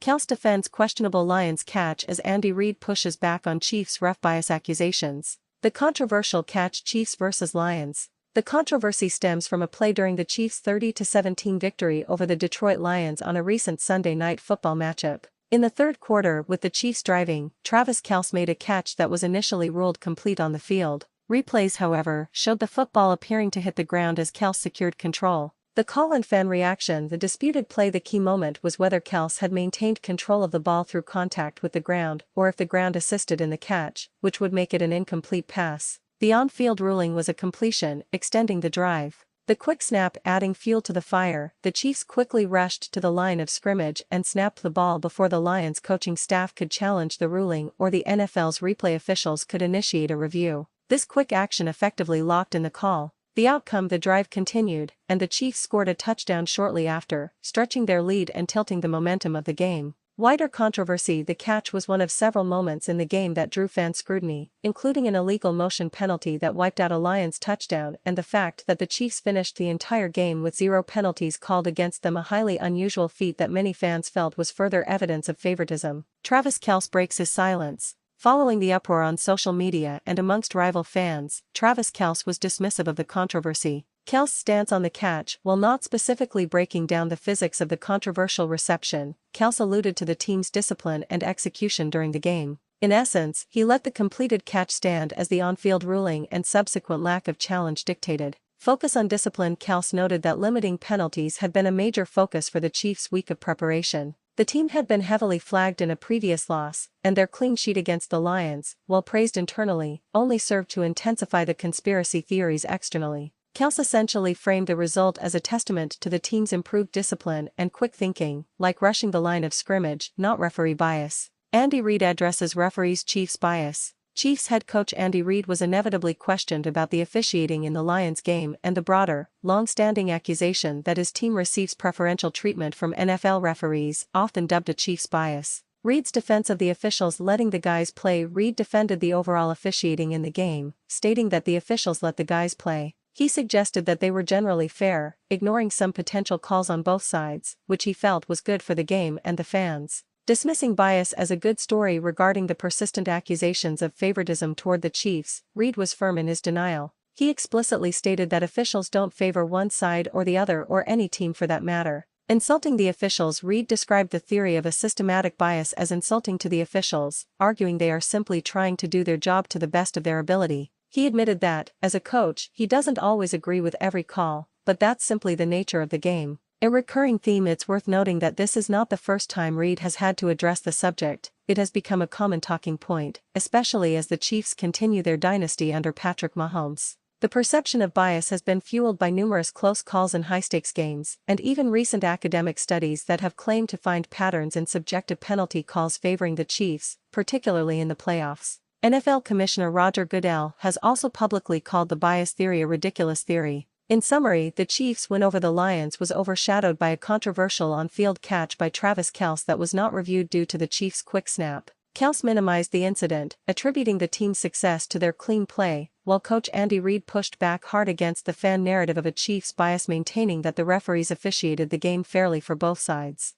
Kelce defends questionable Lions catch as Andy Reid pushes back on Chiefs ref bias accusations. The controversial catch Chiefs vs. Lions. The controversy stems from a play during the Chiefs' 30-17 victory over the Detroit Lions on a recent Sunday Night Football matchup. In the third quarter, with the Chiefs driving, Travis Kelce made a catch that was initially ruled complete on the field. Replays, however, showed the football appearing to hit the ground as Kelce secured control. The call and fan reaction. The disputed play. The key moment was whether Kelce had maintained control of the ball through contact with the ground or if the ground assisted in the catch, which would make it an incomplete pass. The on-field ruling was a completion, extending the drive. The quick snap adding fuel to the fire. The Chiefs quickly rushed to the line of scrimmage and snapped the ball before the Lions coaching staff could challenge the ruling or the NFL's replay officials could initiate a review. This quick action effectively locked in the call. The outcome. The drive continued, and the Chiefs scored a touchdown shortly after, stretching their lead and tilting the momentum of the game. Wider controversy. The catch was one of several moments in the game that drew fan scrutiny, including an illegal motion penalty that wiped out a Lions touchdown and the fact that the Chiefs finished the entire game with 0 penalties called against them, a highly unusual feat that many fans felt was further evidence of favoritism. Travis Kelce breaks his silence. Following the uproar on social media and amongst rival fans, Travis Kelce was dismissive of the controversy. Kelce's stance on the catch. While not specifically breaking down the physics of the controversial reception, Kelce alluded to the team's discipline and execution during the game. In essence, he let the completed catch stand as the on-field ruling and subsequent lack of challenge dictated. Focus on discipline. Kelce noted that limiting penalties had been a major focus for the Chiefs' week of preparation. The team had been heavily flagged in a previous loss, and their clean sheet against the Lions, while praised internally, only served to intensify the conspiracy theories externally. Kelce essentially framed the result as a testament to the team's improved discipline and quick thinking, like rushing the line of scrimmage, not referee bias. Andy Reid addresses referees' Chiefs bias. Chiefs head coach Andy Reid was inevitably questioned about the officiating in the Lions game and the broader, long-standing accusation that his team receives preferential treatment from NFL referees, often dubbed a Chiefs bias. Reid's defense of the officials letting the guys play. Reid defended the overall officiating in the game, stating that the officials let the guys play. He suggested that they were generally fair, ignoring some potential calls on both sides, which he felt was good for the game and the fans. Dismissing bias as a good story regarding the persistent accusations of favoritism toward the Chiefs, Reid was firm in his denial. He explicitly stated that officials don't favor one side or the other, or any team for that matter. Insulting the officials. Reid described the theory of a systematic bias as insulting to the officials, arguing they are simply trying to do their job to the best of their ability. He admitted that, as a coach, he doesn't always agree with every call, but that's simply the nature of the game. A recurring theme. It's worth noting that this is not the first time Reid has had to address the subject. It has become a common talking point, especially as the Chiefs continue their dynasty under Patrick Mahomes. The perception of bias has been fueled by numerous close calls in high-stakes games, and even recent academic studies that have claimed to find patterns in subjective penalty calls favoring the Chiefs, particularly in the playoffs. NFL Commissioner Roger Goodell has also publicly called the bias theory a ridiculous theory. In summary, the Chiefs' win over the Lions was overshadowed by a controversial on-field catch by Travis Kelce that was not reviewed due to the Chiefs' quick snap. Kelce minimized the incident, attributing the team's success to their clean play, while coach Andy Reid pushed back hard against the fan narrative of a Chiefs bias, maintaining that the referees officiated the game fairly for both sides.